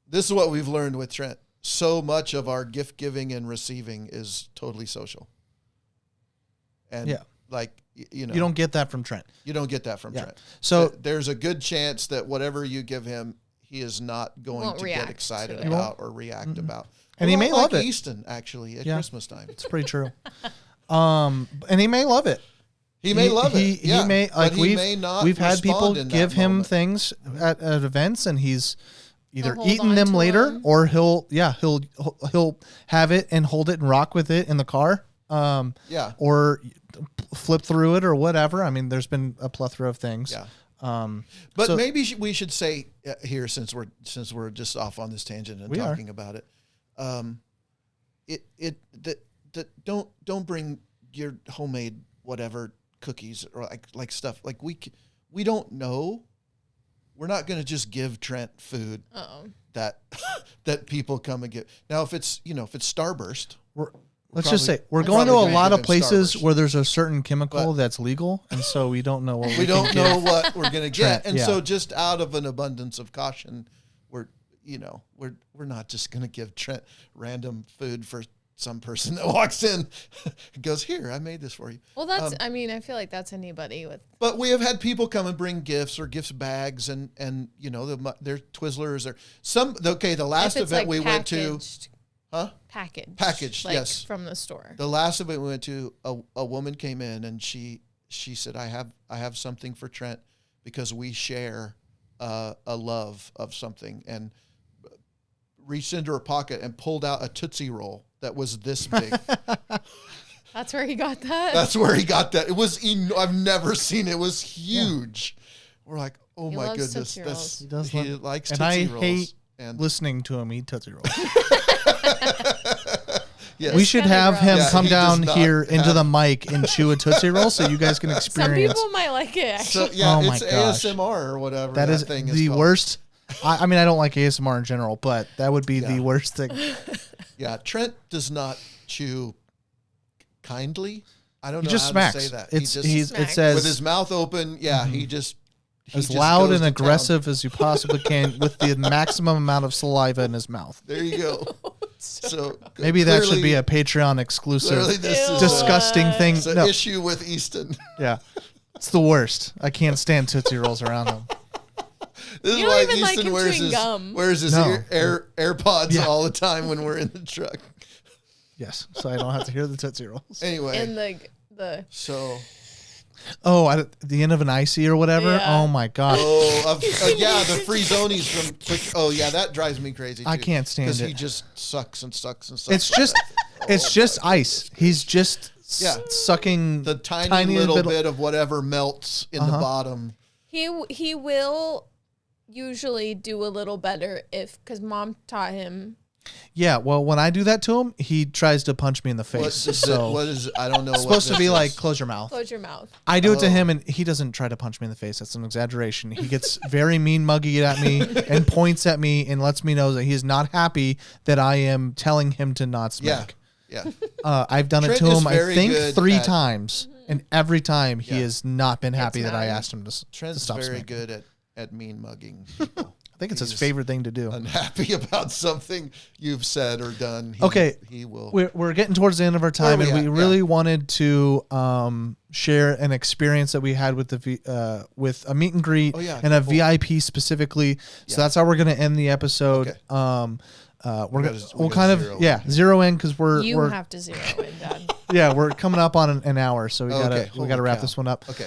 This is what we've learned with Trent. So much of our gift giving and receiving is totally social. And you don't get that from Trent. You don't get that from Trent. So there's a good chance that whatever you give him, he is not going to get excited about or react about. And he may love it. Easton, actually, at Christmas time. It's pretty true. And he may love it. He may love it. He may like we've had people give him moment. Things at events, and he's either hold eaten on them to later them. or he'll have it and hold it and rock with it in the car. Or flip through it or whatever. I mean, there's been a plethora of things. Yeah. But maybe we should say here, since we're just off on this tangent and talking about it, don't bring your homemade whatever cookies or like stuff. Like we don't know. We're not going to just give Trent food that people come and get. Now, if it's Starburst, let's just say we're going to a lot of places where there's a certain chemical that's legal, and so we don't know what we don't know what we're going to get. And yeah. so just out of an abundance of caution, we're not just going to give Trent random food for some person that walks in and goes, here, I made this for you. Well, that's, I feel like that's anybody with. But we have had people come and bring gifts or gift bags and they're Twizzlers or some, okay, the last event we went to. Huh? Packaged, like yes. From the store. The last event we went to, a woman came in and she said, I have something for Trent because we share a love of something, and reached into her pocket and pulled out a Tootsie Roll that was this big. That's where he got that? That's where he got that. It was, I've never seen it. It was huge. Yeah. We're like, oh my goodness. He likes Tootsie Rolls. I hate listening to him eat Tootsie Rolls. Yes. We should have him come down here into the mic and chew a Tootsie Roll so you guys can experience. Some people might like it, actually. So, yeah, it's ASMR or whatever. That is thing the called. Worst. I mean, I don't like ASMR in general, but that would be the worst thing. Yeah, Trent does not chew kindly. I don't know just how to say that. It says with his mouth open. Yeah, he just as loud and aggressive as you possibly can with the maximum amount of saliva in his mouth. There you go. So maybe that should be a Patreon exclusive. Disgusting thing. It's an issue with Easton. Yeah, it's the worst. I can't stand Tootsie Rolls around him. This is why Easton wears his AirPods all the time when we're in the truck. Yes, so I don't have to hear the Tootsie Rolls. Anyway, and the at the end of an icy or whatever. Yeah. Oh my god. The Freezonies from Twitch. Oh yeah, that drives me crazy too. I can't stand it because he just sucks and sucks and sucks. It's just ice. He's just sucking the tiny little bit of whatever melts in the bottom. He will usually do a little better because Mom taught him. Yeah, well, when I do that to him, he tries to punch me in the face. What is I don't know. It's supposed to be like, close your mouth. Close your mouth. I do it to him, and he doesn't try to punch me in the face. That's an exaggeration. He gets very mean muggy at me and points at me and lets me know that he is not happy that I am telling him to not smack. Yeah. I've done Trent it to him, I think, 3 times, and every time he has not been happy that I asked him to stop Trent's very good at mean mugging people. I think it's his favorite thing to do. Unhappy about something you've said or done. He will. We're getting towards the end of our time, and we really wanted to share an experience that we had with with a meet and greet and a VIP specifically. So that's how we're going to end the episode. Okay. We'll zero in because we're have to zero in, Dad. Yeah, we're coming up on an hour, so we gotta wrap this one up. Okay.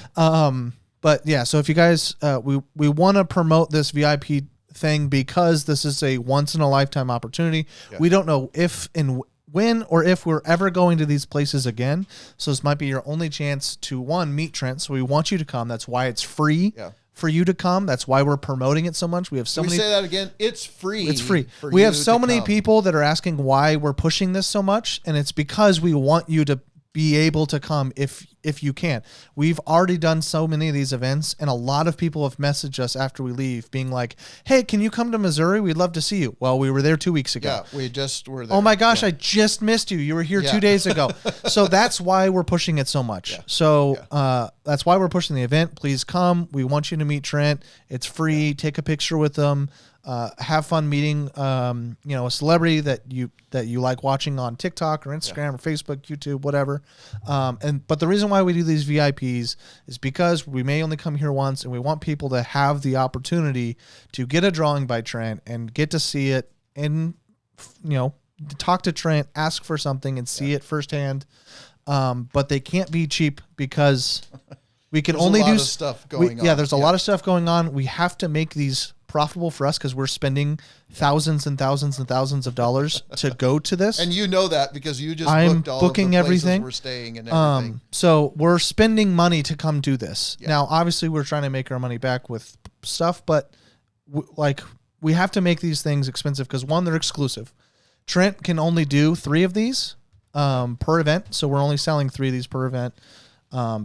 But yeah, so if you guys, we want to promote this VIP thing because this is a once in a lifetime opportunity. Yeah. We don't know if and when or if we're ever going to these places again. So this might be your only chance to meet Trent. So we want you to come. That's why it's free for you to come. That's why we're promoting it so much. We have so many. Say that again. It's free. It's free. We have so many people that are asking why we're pushing this so much, and it's because we want you to be able to come if you can. We've already done so many of these events, and a lot of people have messaged us after we leave being like, hey, can you come to Missouri? We'd love to see you. Well, we were there 2 weeks ago. Yeah, we just were there. Oh my gosh, I just missed you. You were here 2 days ago. So that's why we're pushing it so much. Yeah. So that's why we're pushing the event. Please come. We want you to meet Trent. It's free. Yeah. Take a picture with them. Have fun meeting, a celebrity that you like watching on TikTok or Instagram or Facebook, YouTube, whatever. But the reason why we do these VIPs is because we may only come here once, and we want people to have the opportunity to get a drawing by Trent and get to see it and, talk to Trent, ask for something and see it firsthand. But they can't be cheap because we can there's only a lot do of stuff going on. Yeah, there's a lot of stuff going on. We have to make these profitable for us because we're spending thousands and thousands and thousands of dollars to go to this. And you know that because you just booked all booking of the places everything. We're staying and everything. So we're spending money to come do this. Yeah. Now, obviously, we're trying to make our money back with stuff, but we have to make these things expensive because, one, they're exclusive. Trent can only do 3 of these. per event. So we're only selling 3 of these per event.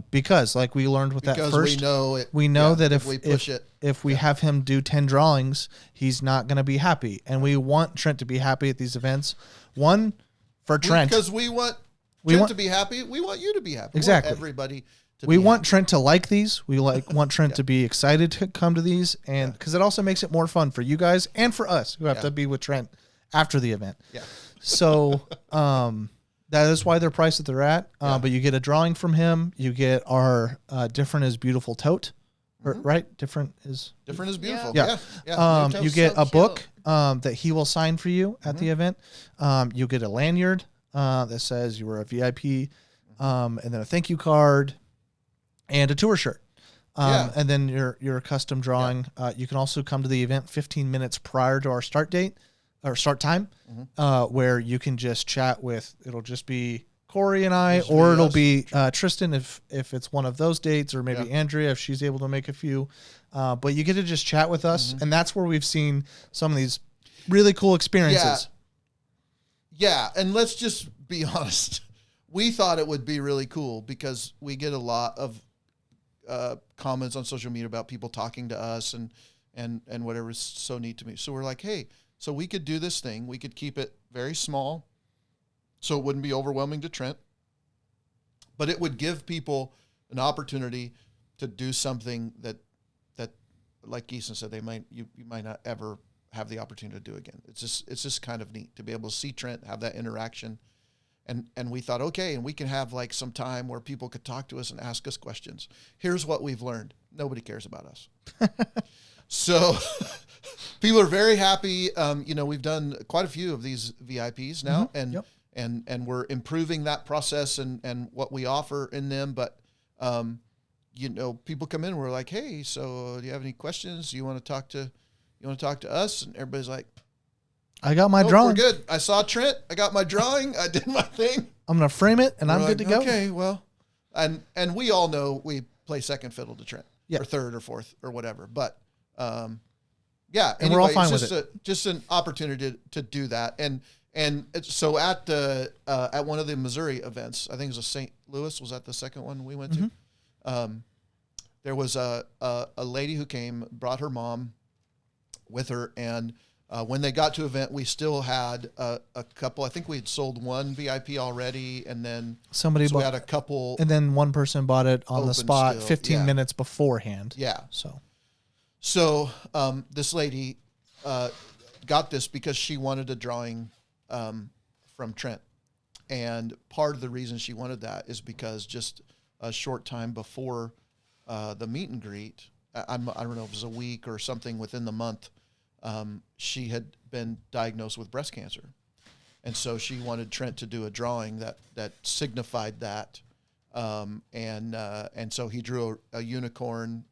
Because like we learned with that first, we know that if we have him do 10 drawings, he's not going to be happy. And we want Trent to be happy at these events. One, for Trent. Because we want Trent to be happy. We want you to be happy. Exactly. We want everybody to we be want happy. Trent to like these. We want Trent to be excited to come to these. And because it also makes it more fun for you guys and for us who have to be with Trent after the event. Yeah. So, that is why they're priced that they're at. But you get a drawing from him. You get our Different is Beautiful tote, right? Different is beautiful. Yeah. You get a book that he will sign for you at the event. You get a lanyard that says you were a VIP, and then a thank you card, and a tour shirt. And then your custom drawing. You can also come to the event 15 minutes prior to our start date. Or start time, where you can just chat with. It'll just be Corey and I, or it'll be Tristen if it's one of those dates, or maybe Andrea if she's able to make a few. But you get to just chat with us, and that's where we've seen some of these really cool experiences. Yeah, and let's just be honest. We thought it would be really cool because we get a lot of comments on social media about people talking to us and whatever is so neat to me. So we're like, hey. So we could do this thing. We could keep it very small so it wouldn't be overwhelming to Trent. But it would give people an opportunity to do something that like Easton said, you might not ever have the opportunity to do again. It's just kind of neat to be able to see Trent, have that interaction. And we thought, okay, and we can have like some time where people could talk to us and ask us questions. Here's what we've learned. Nobody cares about us. So people are very happy. We've done quite a few of these VIPs now, and we're improving that process and what we offer in them. But people come in, we're like, hey, so do you have any questions? You want to talk to us? And everybody's like, I got my drawing. We're good. I saw Trent. I got my drawing. I did my thing. I'm gonna frame it, and I'm good to go. Okay, well, and we all know we play second fiddle to Trent, or third or fourth or whatever, but. And anyway, we're all fine with it. Just an opportunity to do that. And so at one of the Missouri events, I think it was a St. Louis, was that the second one we went to? There was a lady who came, brought her mom with her, and when they got to event, we still had a couple. I think we had sold one VIP already, and then we had a couple. And then one person bought it on the spot 15 minutes beforehand. Yeah. So this lady got this because she wanted a drawing from Trent. And part of the reason she wanted that is because just a short time before the meet and greet, I don't know if it was a week or something within the month, she had been diagnosed with breast cancer. And so she wanted Trent to do a drawing that signified that. And so he drew a unicorn,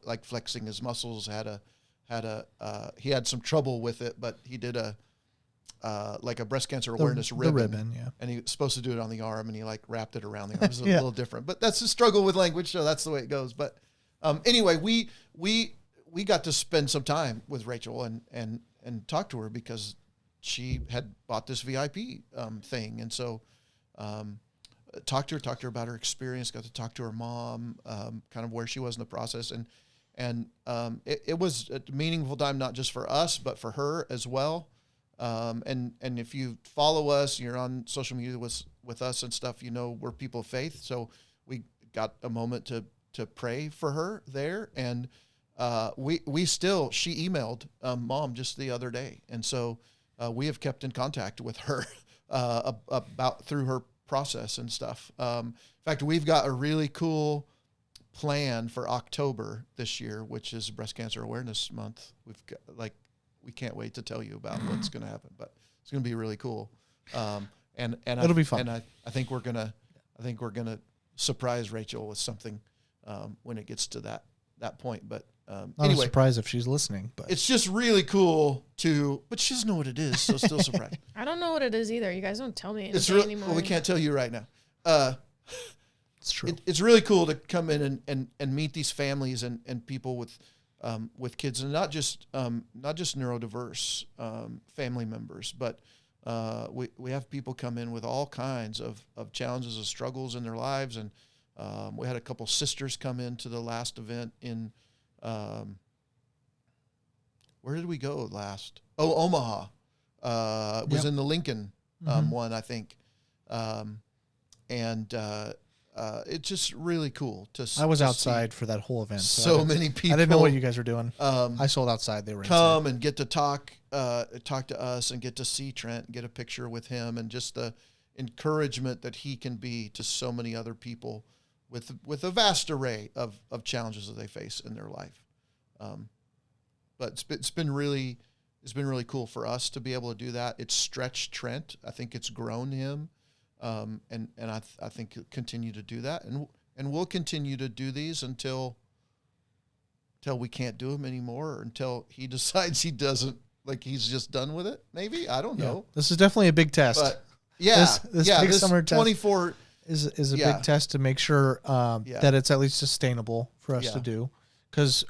like flexing his muscles, he had some trouble with it, but he did like a breast cancer awareness ribbon. The ribbon, yeah. And he was supposed to do it on the arm, and he like wrapped it around the arm. It was a little different, but that's a struggle with language. So that's the way it goes. But, anyway, we got to spend some time with Rachel and talk to her because she had bought this VIP, thing. And so, talked to her about her experience, got to talk to her mom, kind of where she was in the process. And it was a meaningful time, not just for us, but for her as well. And if you follow us, you're on social media with us and stuff, we're people of faith. So we got a moment to pray for her there. And she emailed Mom just the other day. And so we have kept in contact with her about through her process and stuff. In fact, we've got a really cool plan for October this year, which is Breast Cancer Awareness Month. We've got we can't wait to tell you about what's going to happen, but it's going to be really cool. And it'll be fun. And I think we're gonna surprise Rachel with something when it gets to that point. But not a surprise if she's listening, but it's just really cool but she doesn't know what it is, so still surprised. I don't know what it is either. You guys don't tell me anything anymore. Well, we can't tell you right now. It's true. It's really cool to come in and meet these families and people with kids, and not just neurodiverse family members, but We have people come in with all kinds of challenges and struggles in their lives. And we had a couple sisters come into the last event in, where did we go last? Oh, Omaha. It was in the Lincoln one, I think. It's just really cool I was outside for that whole event. So many people. I didn't know what you guys were doing. I sold outside. They were come inside. and get to talk to us and get to see Trent and get a picture with him, and just the encouragement that he can be to so many other people with a vast array of challenges that they face in their life. But it's been really cool for us to be able to do that. It's stretched Trent. I think it's grown him. And I think he'll continue to do that, and we'll continue to do these until we can't do them anymore, or until he decides he doesn't, like he's just done with it. Maybe, I don't know. This is definitely a big test. But this summer test 24 is a big test to make sure that it's at least sustainable for us to do, because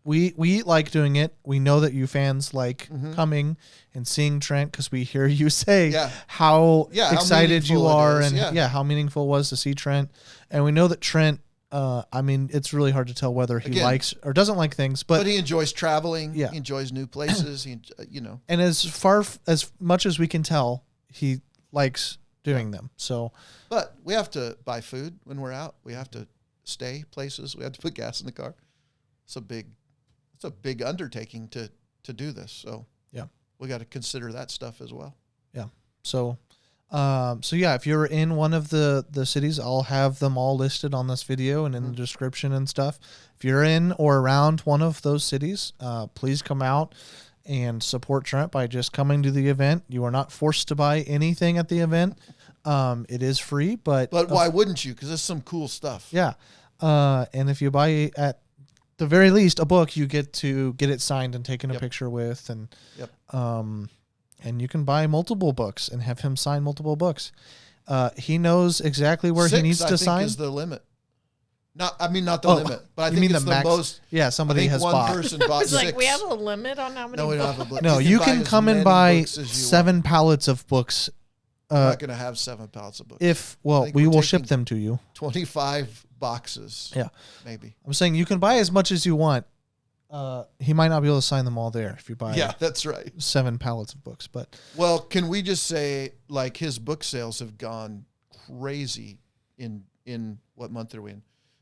we like doing it. We know that you fans like coming and seeing Trent, because we hear you say how excited you are and how meaningful it was to see Trent. And we know that Trent, it's really hard to tell whether he likes or doesn't like things, but he enjoys traveling. He enjoys new places. And as much as we can tell, he likes doing them. So, but we have to buy food when we're out. We have to stay places. We have to put gas in the car. It's a big undertaking to do this. So we got to consider that stuff as well. Yeah. So if you're in one of the cities, I'll have them all listed on this video and in the description and stuff. If you're in or around one of those cities, please come out and support Trent by just coming to the event. You are not forced to buy anything at the event. It is free, but why wouldn't you? Because there's some cool stuff. Yeah. And if you buy at the very least a book, you get to get it signed and taken a picture with, and and you can buy multiple books and have him sign multiple books. He knows exactly where he needs to sign. 6 is the limit. Not the limit, but I think it's the most. Yeah, somebody has one bought. person bought It's 6. like, we have a limit on how many No, we don't books? have a limit. No, you can come and buy 7 pallets of books. I'm not going to have 7 pallets of books. We will ship them to you. 25 boxes. Yeah. Maybe. I'm saying you can buy as much as you want. He might not be able to sign them all there if you buy that's right. 7 pallets of books. But can we just say, like, his book sales have gone crazy in what month are we in?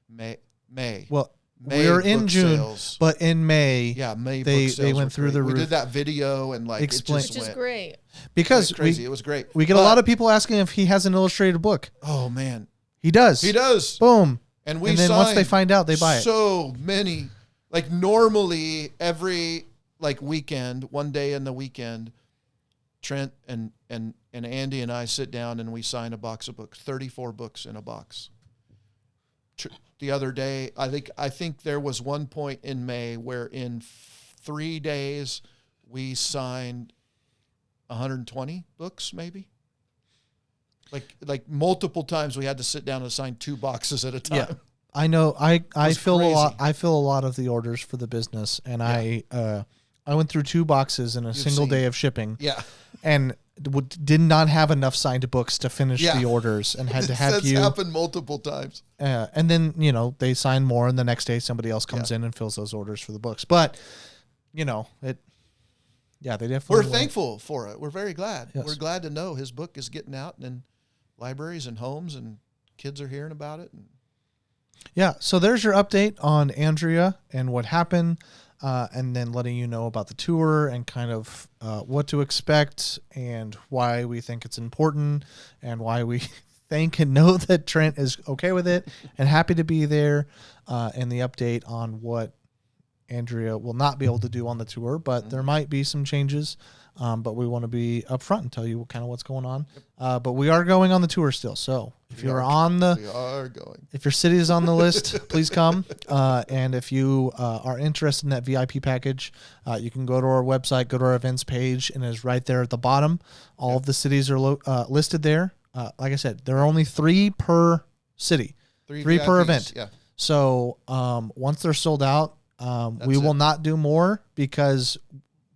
May. Well, May we're in June, sales. But in May, May they went through the roof. We did that video and Which is great. Because crazy. It was great. We get a lot of people asking if he has an illustrated book. Oh man, he does. He does. Boom. And then once they find out, they buy it. So many. Like normally every weekend, one day in the weekend, Trent and Andy and I sit down and we sign a box of books. 34 books in a box. The other day, I think there was one point in May where in 3 days we signed 120 books, maybe. Like multiple times we had to sit down and sign 2 boxes at a time. Yeah. I know. I fill a lot. I fill a lot of the orders for the business, and I went through 2 boxes in a single day of shipping. Yeah, and did not have enough signed books to finish the orders, and had to have That's happened multiple times. And then they sign more, and the next day somebody else comes in and fills those orders for the books. But they definitely. We're thankful for it. We're very glad. Yes. We're glad to know his book is getting out and in libraries and homes, and kids are hearing about it. Yeah, so there's your update on Andrea and what happened, and then letting you know about the tour and kind of what to expect and why we think it's important and why we think and know that Trent is okay with it and happy to be there, and the update on what Andrea will not be able to do on the tour, but there might be some changes. But we want to be upfront and tell you kind of what's going on. But we are going on the tour still. So if we are going. If your city is on the list, please come. And if you are interested in that VIP package, you can go to our website, go to our events page, and it's right there at the bottom. All of the cities are listed there. Like I said, there are only 3 per city, 3 per event. Yeah. So once they're sold out, we will not do more because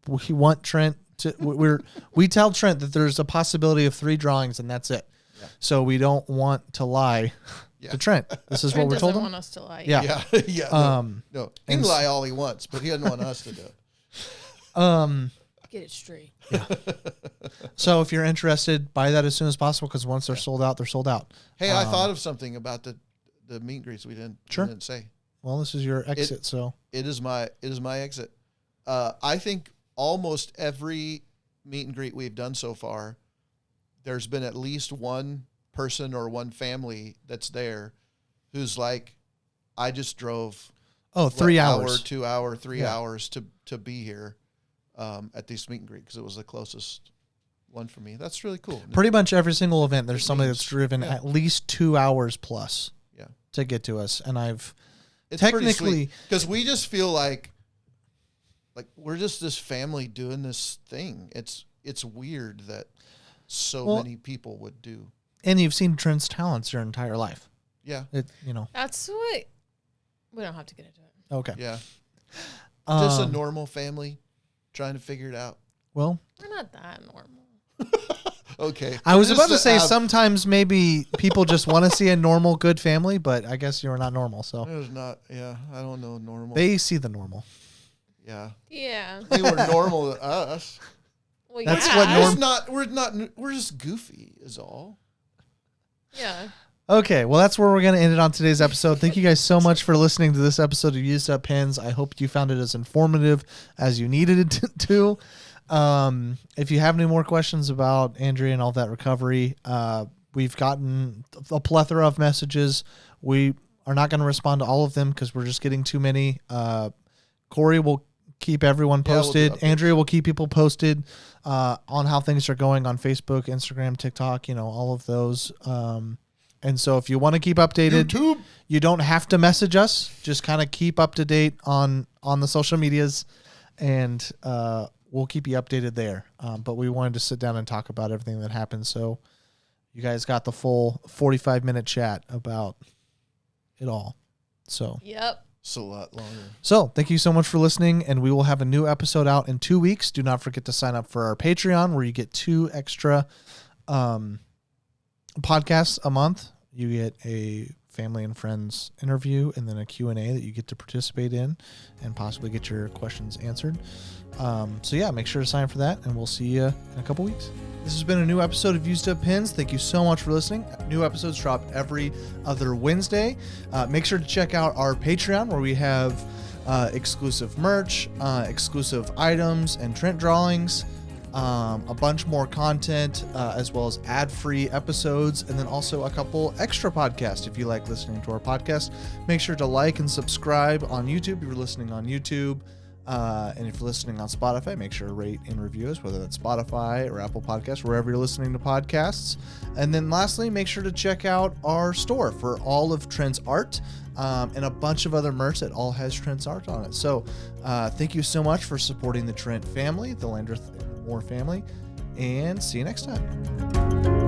we want Trent We tell Trent that there's a possibility of 3 drawings and that's it. Yeah. So we don't want to lie to Trent. This is Trent what we're told doesn't him. want us to lie. Yeah. Yeah. No. He can lie all he wants, but he doesn't want us to do it. Get it straight. So if you're interested, buy that as soon as possible because once they're sold out, they're sold out. Hey, I thought of something about the meet and greets we didn't say. Well, this is your exit, so it is my exit. I think almost every meet and greet we've done so far, there's been at least one person or one family that's there who's like, I just drove 3 hours, 2 hour, 3 hours to be here at this meet and greet because it was the closest one for me. That's really cool. Pretty much every single event, there's somebody that's driven at least 2 hours plus to get to us. And it's technically, because we just feel like we're just this family doing this thing. It's weird that so many people would do. And you've seen Trent's talents your entire life. Yeah. That's what we don't have to get into it. Okay. Yeah. Just a normal family trying to figure it out. Well, we're not that normal. Okay. I was about to say sometimes maybe people just want to see a normal, good family, but I guess you're not normal. So it's not. Yeah, I don't know normal. They see the normal. Yeah. Yeah. They were normal to us. Well, that's what we're just goofy is all. Yeah. Okay, well, that's where we're going to end it on today's episode. Thank you guys so much for listening to this episode of Used Up Pins. I hope you found it as informative as you needed it to. If you have any more questions about Andrea and all that recovery, we've gotten a plethora of messages. We are not going to respond to all of them because we're just getting too many. Corey will keep everyone posted. Andrea will keep people posted on how things are going on Facebook, Instagram, TikTok, all of those. And so if you want to keep updated, YouTube. You don't have to message us. Just kind of keep up to date on the social medias, and we'll keep you updated there. But we wanted to sit down and talk about everything that happened. So you guys got the full 45-minute chat about it all. So yep. It's a lot longer. So thank you so much for listening, and we will have a new episode out in 2 weeks. Do not forget to sign up for our Patreon, where you get 2 extra podcasts a month. You get a family and friends interview and then a Q&A that you get to participate in and possibly get your questions answered. So yeah, make sure to sign up for that, and we'll see you in a couple weeks. This has been a new episode of Used Up Pins. Thank you so much for listening. New episodes drop every other Wednesday. Make sure to check out our Patreon, where we have exclusive merch, exclusive items and Trent drawings, a bunch more content, as well as ad-free episodes, and then also a couple extra podcasts. If you like listening to our podcast, make sure to like and subscribe on YouTube if you're listening on YouTube. And if you're listening on Spotify, make sure to rate and review us, whether that's Spotify or Apple Podcasts, wherever you're listening to podcasts. And then lastly, make sure to check out our store for all of Trent's art, and a bunch of other merch that all has Trent's art on it. So thank you so much for supporting the Trent family, the Landreth family, and see you next time.